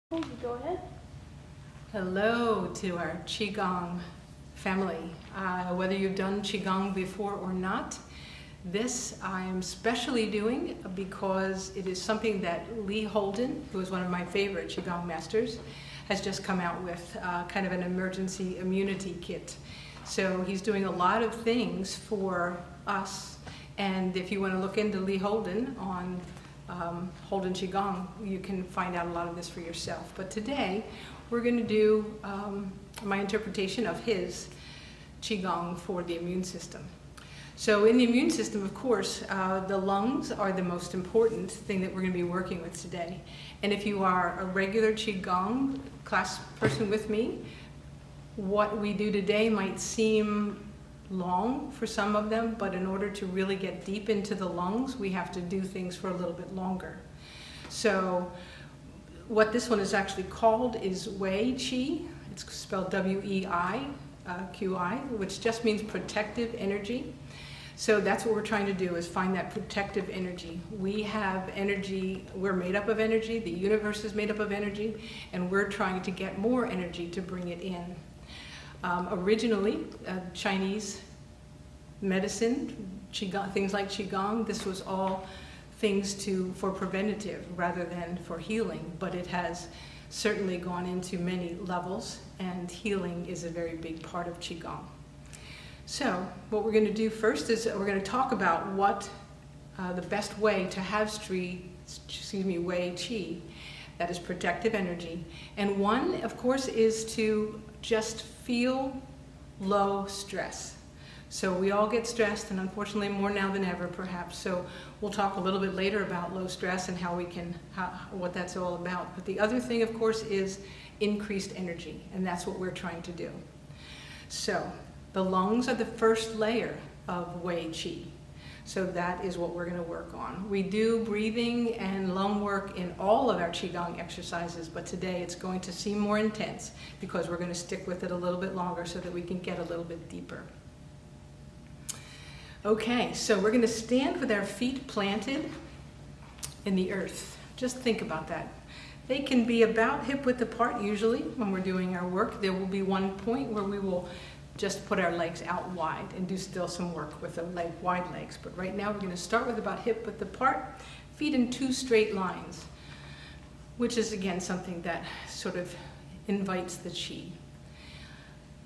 You go ahead. Hello to our QiGong family. Whether you've done QiGong before or not, this I'm specially doing because it is something that Lee Holden, who is one of my favorite QiGong masters, has just come out with kind of an emergency immunity kit. So he's doing a lot of things for us, and if you want to look into Lee Holden on Holden QiGong, you can find out a lot of this for yourself. But today we're going to do my interpretation of his QiGong for the immune system. So in the immune system, of course, the lungs are the most important thing that we're going to be working with today. And if you are a regular QiGong class person with me, what we do today might seem long for some of them, but in order to really get deep into the lungs, we have to do things for a little bit longer. So what this one is actually called is Wei Qi. It's spelled W-E-I, Q-I, which just means protective energy. So that's what we're trying to do, is find that protective energy. We have energy, we're made up of energy, the universe is made up of energy, and we're trying to get more energy to bring it in. Originally, Chinese medicine, Qigong, things like Qigong, this was all things for preventative rather than for healing, but it has certainly gone into many levels, and healing is a very big part of Qigong. So what we're going to do first is we're going to talk about what the best way to have Wei Qi, that is protective energy. And one, of course, is to just feel low stress. So we all get stressed, and unfortunately more now than ever perhaps. So we'll talk a little bit later about low stress and what that's all about. But the other thing, of course, is increased energy, and that's what we're trying to do. So the lungs are the first layer of Wei Qi. So that is what we're going to work on. We do breathing and lung work in all of our Qigong exercises, but today it's going to seem more intense because we're going to stick with it a little bit longer so that we can get a little bit deeper. Okay, so we're going to stand with our feet planted in the earth. Just think about that. They can be about hip-width apart usually when we're doing our work. There will be one point where we will just put our legs out wide and do still some work with the wide legs. But right now we're going to start with about hip-width apart, feet in two straight lines, which is again something that sort of invites the Qi.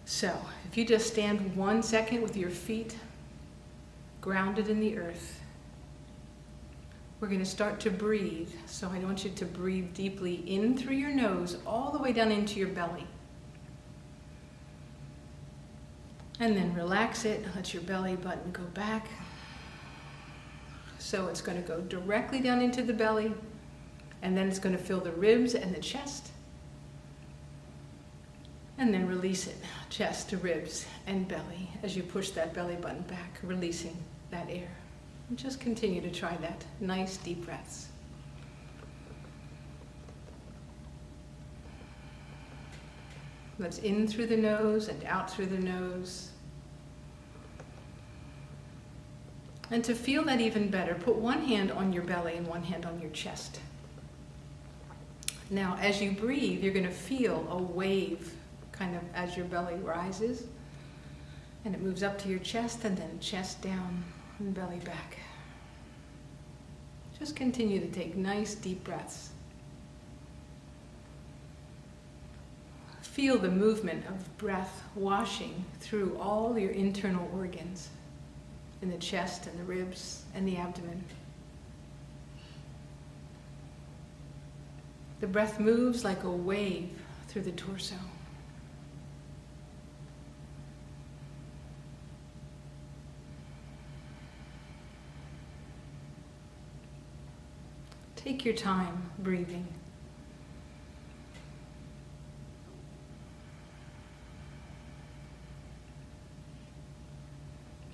So if you just stand 1 second with your feet grounded in the earth, we're going to start to breathe. So I want you to breathe deeply in through your nose all the way down into your belly. And then relax it, let your belly button go back. So it's going to go directly down into the belly, and then it's going to fill the ribs and the chest. And then release it, chest to ribs and belly, as you push that belly button back, releasing that air. And just continue to try that. Nice deep breaths. Let's in through the nose and out through the nose. And to feel that even better, put one hand on your belly and one hand on your chest. Now, as you breathe, you're going to feel a wave kind of as your belly rises, and it moves up to your chest, and then chest down and belly back. Just continue to take nice deep breaths. Feel the movement of breath washing through all your internal organs in the chest and the ribs and the abdomen. The breath moves like a wave through the torso. Take your time breathing.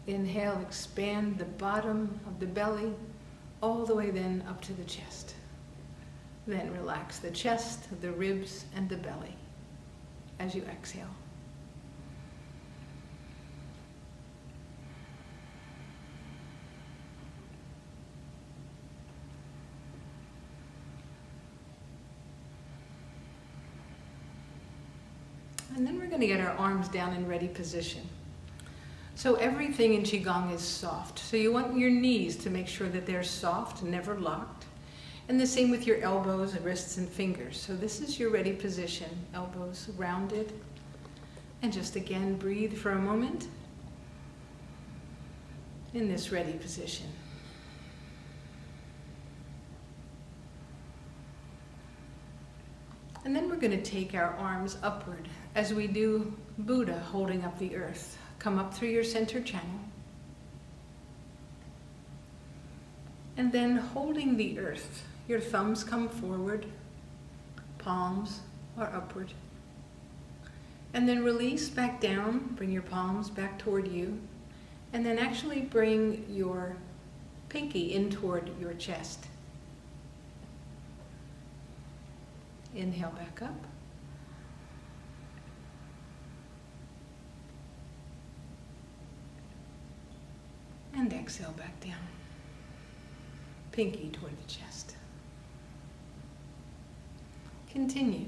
Inhale, expand the bottom of the belly all the way then up to the chest. Then relax the chest, the ribs, and the belly as you exhale. And then we're going to get our arms down in ready position. So everything in Qigong is soft. So you want your knees to make sure that they're soft, never locked. And the same with your elbows, wrists, and fingers. So this is your ready position. Elbows rounded. And just again, breathe for a moment in this ready position. And then we're going to take our arms upward as we do Buddha holding up the earth. Come up through your center channel. And then holding the earth, your thumbs come forward, palms are upward. And then release back down, bring your palms back toward you. And then actually bring your pinky in toward your chest. Inhale back up. And exhale back down. Pinky toward the chest. Continue.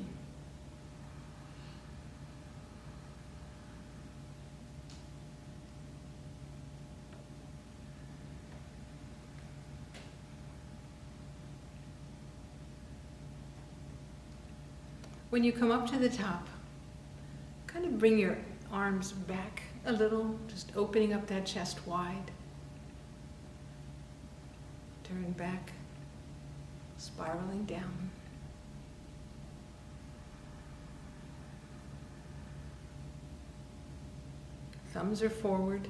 When you come up to the top, kind of bring your arms back a little, just opening up that chest wide. Turn back, spiraling down. Thumbs are forward.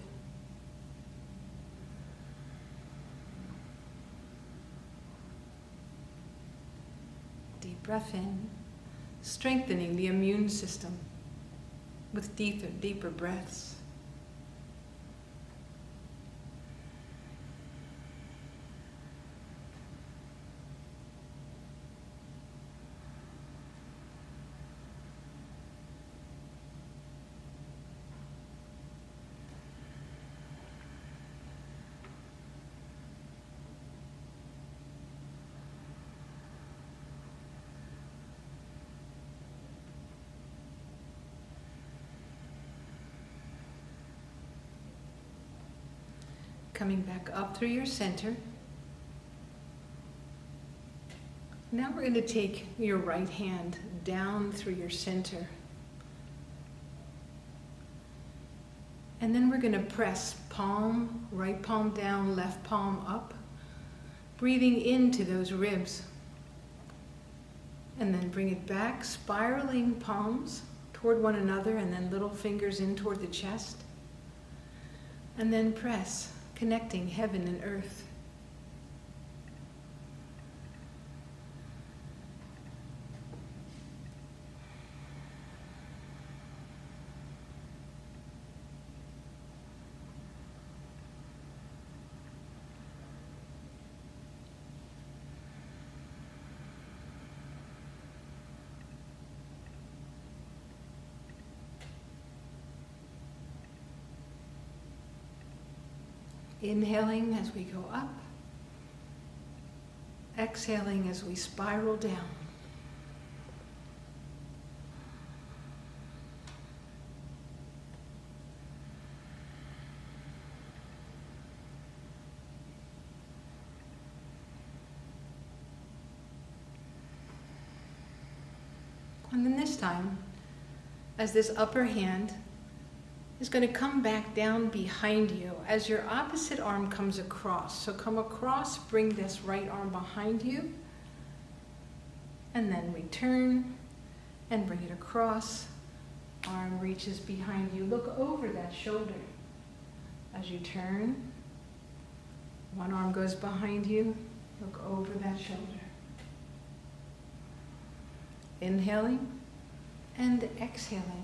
Deep breath in, strengthening the immune system with deeper breaths. Coming back up through your center. Now we're going to take your right hand down through your center. And then we're going to press palm, right palm down, left palm up, breathing into those ribs. And then bring it back, spiraling palms toward one another, and then little fingers in toward the chest. And then press, connecting heaven and earth. Inhaling as we go up, exhaling as we spiral down. And then this time, as this upper hand is going to come back down behind you as your opposite arm comes across. So come across, bring this right arm behind you, and then return and bring it across. Arm reaches behind you. Look over that shoulder. As you turn, one arm goes behind you. Look over that shoulder. Inhaling and exhaling.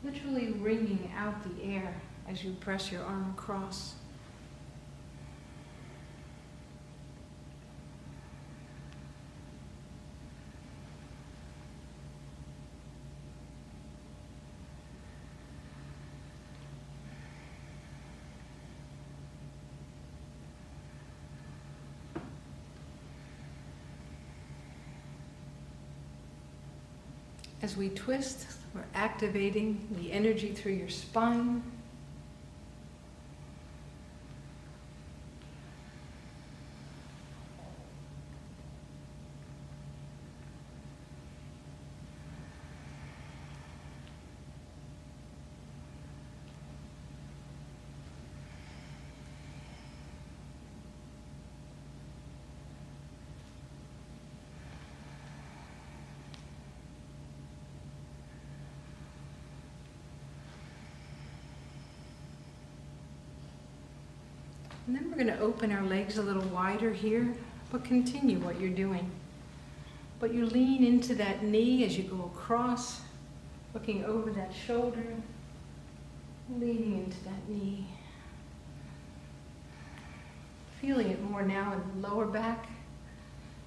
Literally wringing out the air as you press your arm across. As we twist We're activating the energy through your spine. And then we're going to open our legs a little wider here, but continue what you're doing. But you lean into that knee as you go across, looking over that shoulder, leaning into that knee. Feeling it more now in the lower back,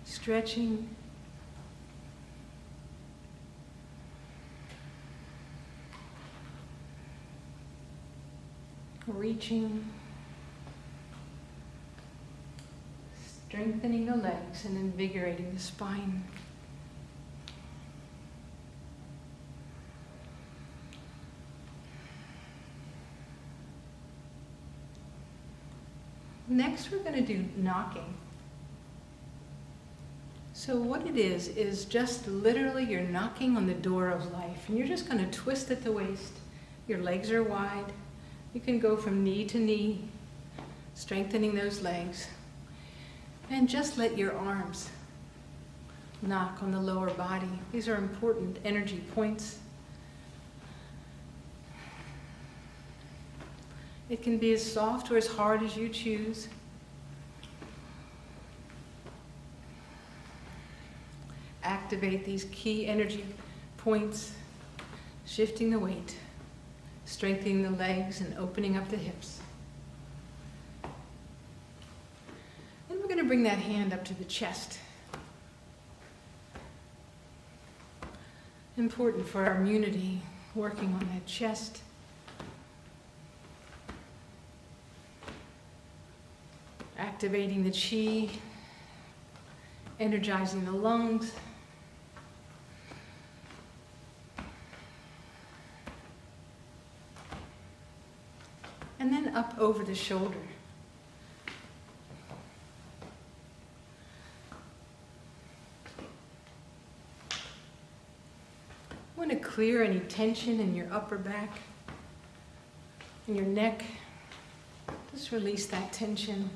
stretching. Reaching. Strengthening the legs and invigorating the spine. Next, we're going to do knocking. So what it is just literally you're knocking on the door of life, and you're just going to twist at the waist. Your legs are wide. You can go from knee to knee, strengthening those legs. And just let your arms knock on the lower body. These are important energy points. It can be as soft or as hard as you choose. Activate these key energy points, shifting the weight, strengthening the legs, and opening up the hips. We're going to bring that hand up to the chest. Important for our immunity, working on that chest. Activating the qi, energizing the lungs. And then up over the shoulder. Want to clear any tension in your upper back, in your neck. Just release that tension.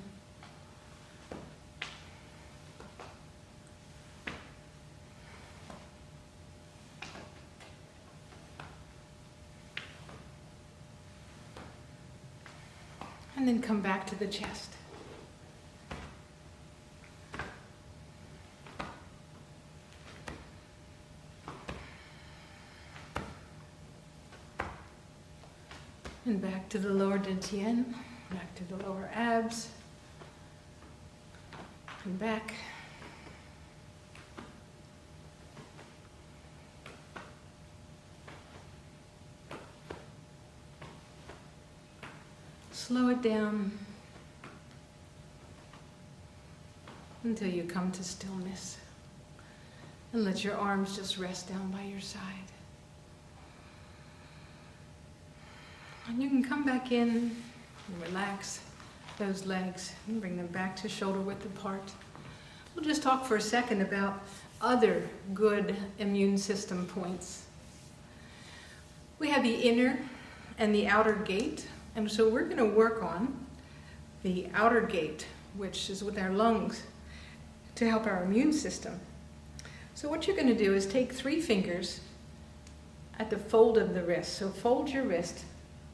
And then come back to the chest. And back to the lower dantian, back to the lower abs, and back. Slow it down until you come to stillness. And let your arms just rest down by your side. And you can come back in and relax those legs and bring them back to shoulder width apart. We'll just talk for a second about other good immune system points. We have the inner and the outer gate, and so we're going to work on the outer gate, which is with our lungs, to help our immune system. So what you're going to do is take 3 fingers at the fold of the wrist. So fold your wrist,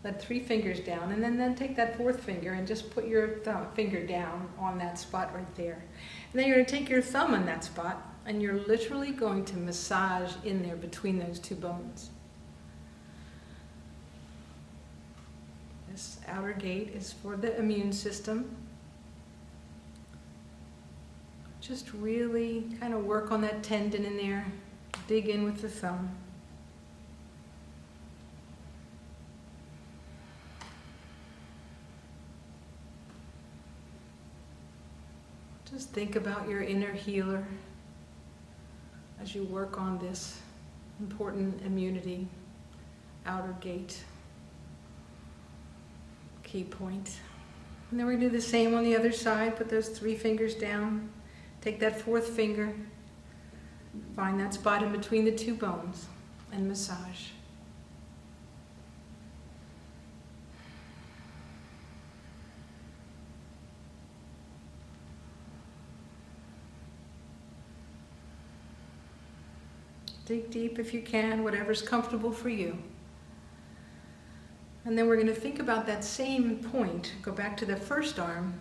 let 3 fingers down, and then take that 4th finger and just put your finger down on that spot right there. And then you're going to take your thumb on that spot, and you're literally going to massage in there between those 2 bones. This outer gate is for the immune system. Just really kind of work on that tendon in there. Dig in with the thumb. Just think about your inner healer as you work on this important immunity outer gate, key point. And then we're going to do the same on the other side. Put those 3 fingers down. Take that 4th finger. Find that spot in between the 2 bones and massage. Dig deep if you can, whatever's comfortable for you. And then we're going to think about that same point, go back to the first arm,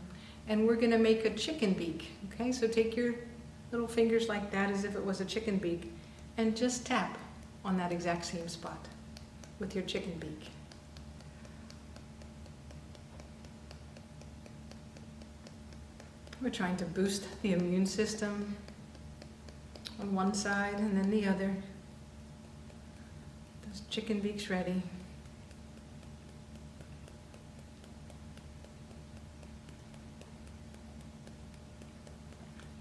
and we're going to make a chicken beak. Okay, so take your little fingers like that as if it was a chicken beak, and just tap on that exact same spot with your chicken beak. We're trying to boost the immune system on one side and then the other. Those chicken beaks ready.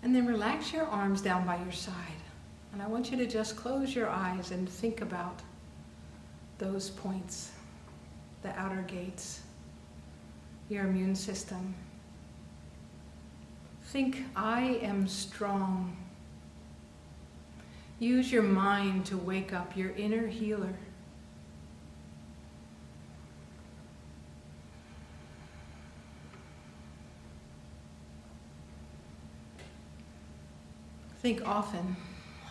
And then relax your arms down by your side. And I want you to just close your eyes and think about those points, the outer gates, your immune system. Think, I am strong. Use your mind to wake up your inner healer. Think often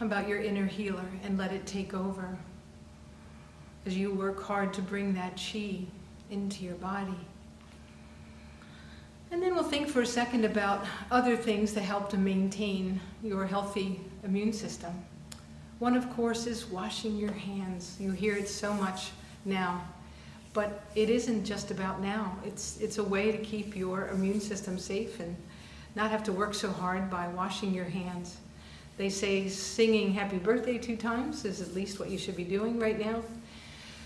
about your inner healer and let it take over as you work hard to bring that qi into your body. And then we'll think for a second about other things that help to maintain your healthy immune system. One, of course, is washing your hands. You hear it so much now, but it isn't just about now. It's a way to keep your immune system safe and not have to work so hard by washing your hands. They say singing happy birthday 2 times is at least what you should be doing right now.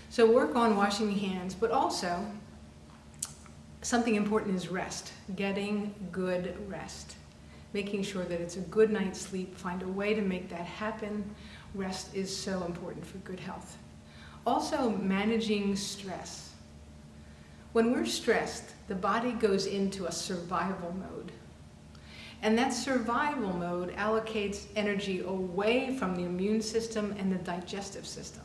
So work on washing your hands, but also something important is rest, getting good rest, making sure that it's a good night's sleep. Find a way to make that happen. Rest is so important for good health. Also, managing stress. When we're stressed, the body goes into a survival mode. And that survival mode allocates energy away from the immune system and the digestive system.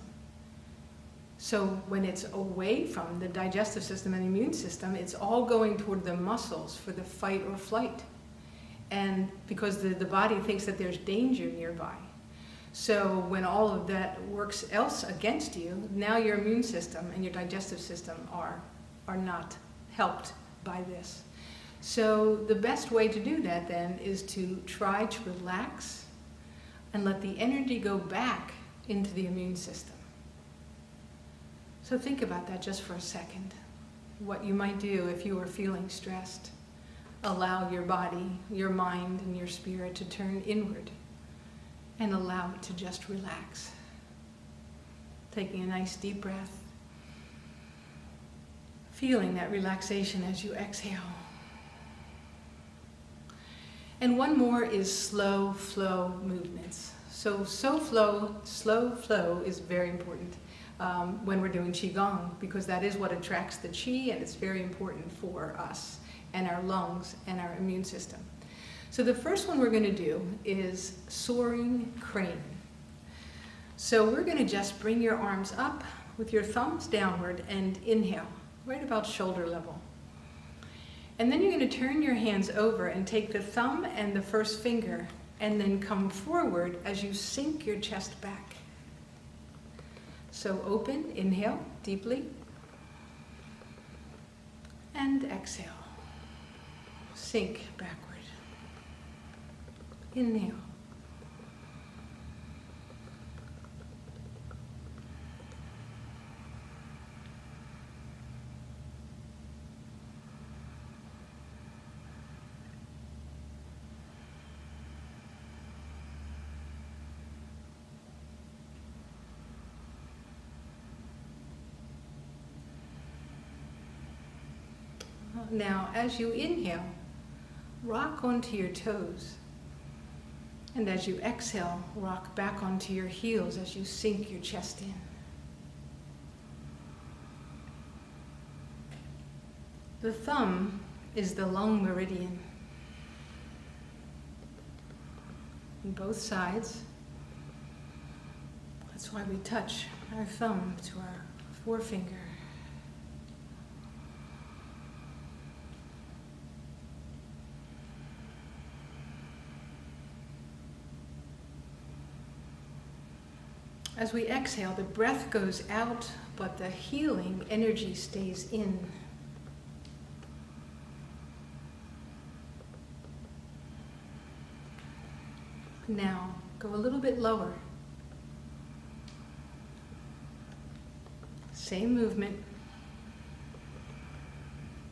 So when it's away from the digestive system and the immune system, it's all going toward the muscles for the fight or flight. And because the body thinks that there's danger nearby. So when all of that works else against you, now your immune system and your digestive system are not helped by this. So the best way to do that then is to try to relax and let the energy go back into the immune system. So think about that just for a second. What you might do if you are feeling stressed. Allow your body, your mind, and your spirit to turn inward and allow it to just relax. Taking a nice deep breath. Feeling that relaxation as you exhale. And one more is slow flow movements. So slow flow is very important when we're doing QiGong, because that is what attracts the qi, and it's very important for us and our lungs and our immune system. So the first one we're going to do is Soaring Crane. So we're going to just bring your arms up with your thumbs downward and inhale, right about shoulder level. And then you're going to turn your hands over and take the thumb and the first finger and then come forward as you sink your chest back. So open, inhale deeply, and exhale. Sink backward. Inhale. Now, as you inhale, rock onto your toes. And as you exhale, rock back onto your heels as you sink your chest in. The thumb is the lung meridian on both sides. That's why we touch our thumb to our forefinger. As we exhale, the breath goes out, but the healing energy stays in. Now, go a little bit lower. Same movement.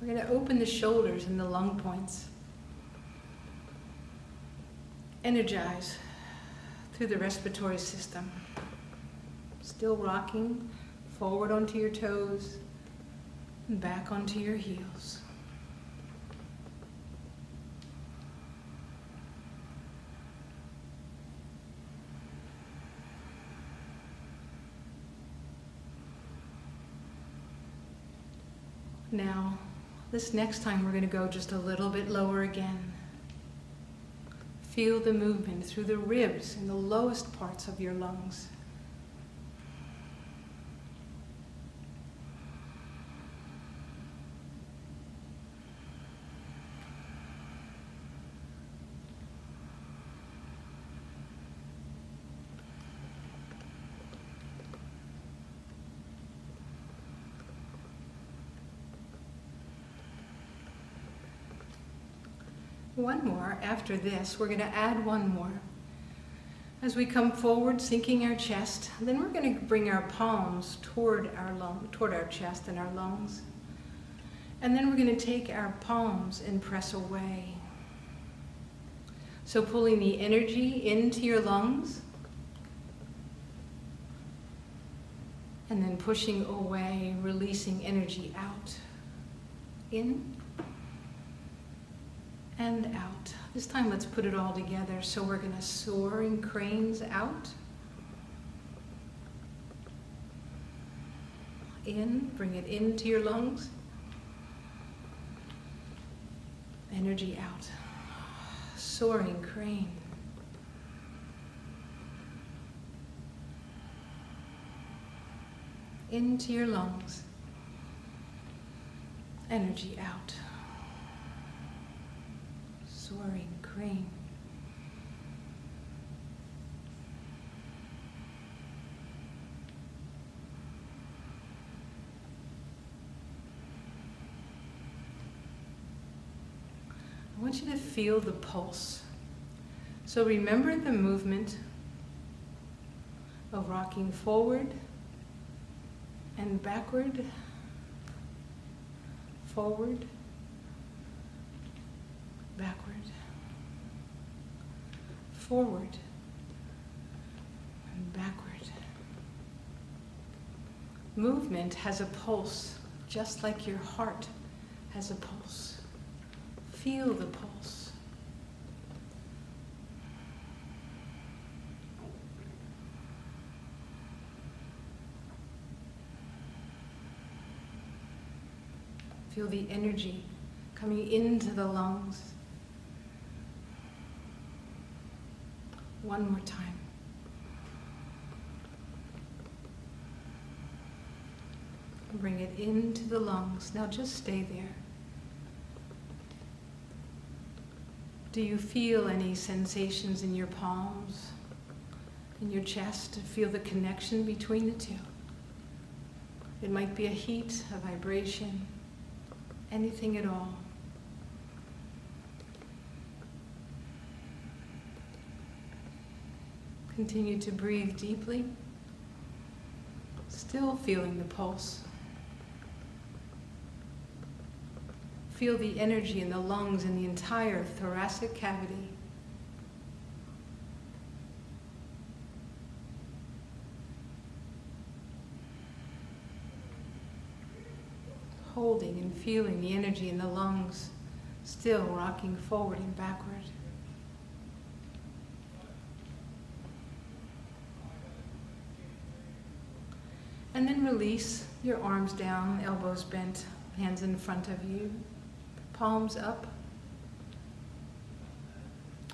We're going to open the shoulders and the lung points. Energize through the respiratory system. Still rocking forward onto your toes and back onto your heels. Now, this next time we're going to go just a little bit lower again. Feel the movement through the ribs and the lowest parts of your lungs. One more. After this, we're going to add one more. As we come forward, sinking our chest, then we're going to bring our palms toward our chest and our lungs. And then we're going to take our palms and press away. So pulling the energy into your lungs, and then pushing away, releasing energy out. In and out. This time let's put it all together. So we're going to soaring cranes out. In, bring it into your lungs. Energy out. Soaring crane. Into your lungs. Energy out. Soaring crane. I want you to feel the pulse. So remember the movement of rocking forward and backward, forward, backward, forward, and backward. Movement has a pulse, just like your heart has a pulse. Feel the pulse. Feel the energy coming into the lungs. One more time. Bring it into the lungs. Now just stay there. Do you feel any sensations in your palms, in your chest? Feel the connection between the two. It might be a heat, a vibration, anything at all. Continue to breathe deeply, still feeling the pulse. Feel the energy in the lungs and the entire thoracic cavity. Holding and feeling the energy in the lungs, still rocking forward and backward. And then release your arms down, elbows bent. Hands in front of you, palms up.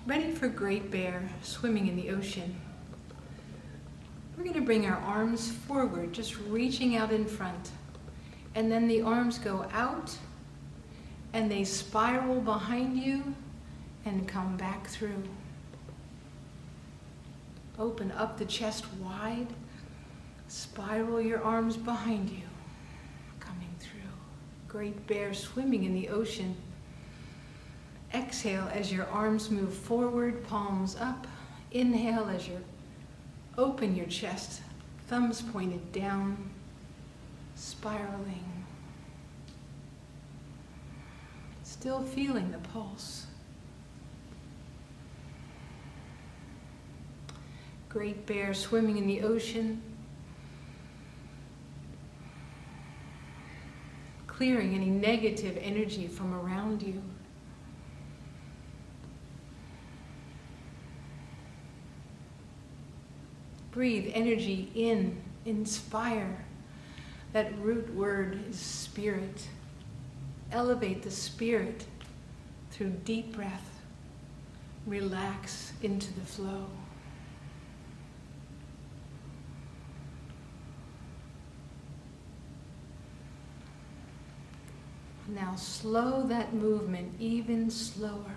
Ready for Great Bear, swimming in the ocean. We're going to bring our arms forward, just reaching out in front. And then the arms go out and they spiral behind you and come back through. Open up the chest wide. Spiral your arms behind you, coming through. Great Bear swimming in the ocean. Exhale as your arms move forward, palms up. Inhale as you open your chest, thumbs pointed down, spiraling. Still feeling the pulse. Great Bear swimming in the ocean. Clearing any negative energy from around you. Breathe energy in, inspire. That root word is spirit. Elevate the spirit through deep breath. Relax into the flow. Now slow that movement even slower.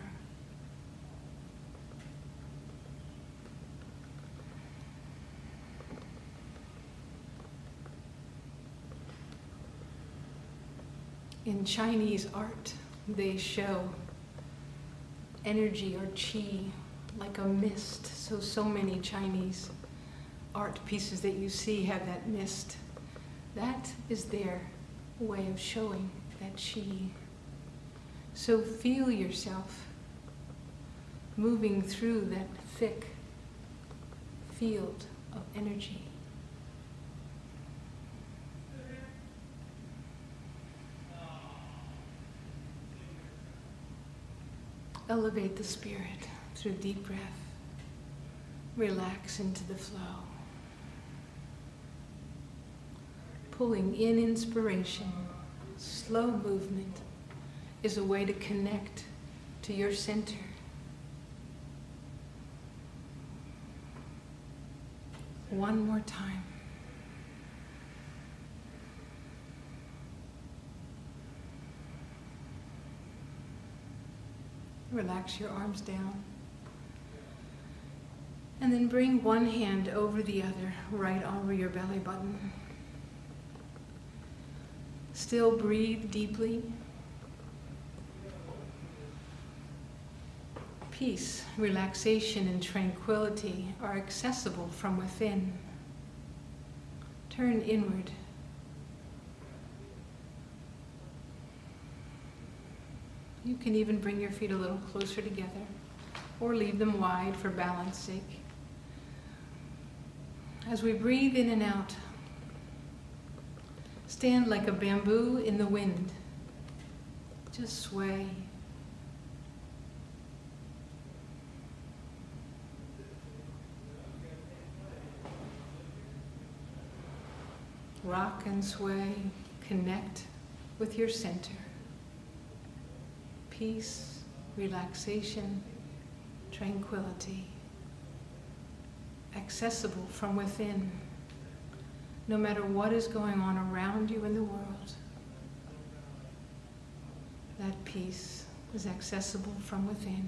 In Chinese art, they show energy or qi like a mist. So many Chinese art pieces that you see have that mist. That is their way of showing that qi. So feel yourself moving through that thick field of energy. Elevate the spirit through deep breath. Relax into the flow. Pulling in inspiration, slow movement is a way to connect to your center. One more time. Relax your arms down. And then bring one hand over the other, right over your belly button. Still breathe deeply. Peace, relaxation, and tranquility are accessible from within. Turn inward. You can even bring your feet a little closer together or leave them wide for balance sake. As we breathe in and out, stand like a bamboo in the wind. Just sway. Rock and sway, connect with your center. Peace, relaxation, tranquility, accessible from within, no matter what is going on around you in the world. That peace is accessible from within.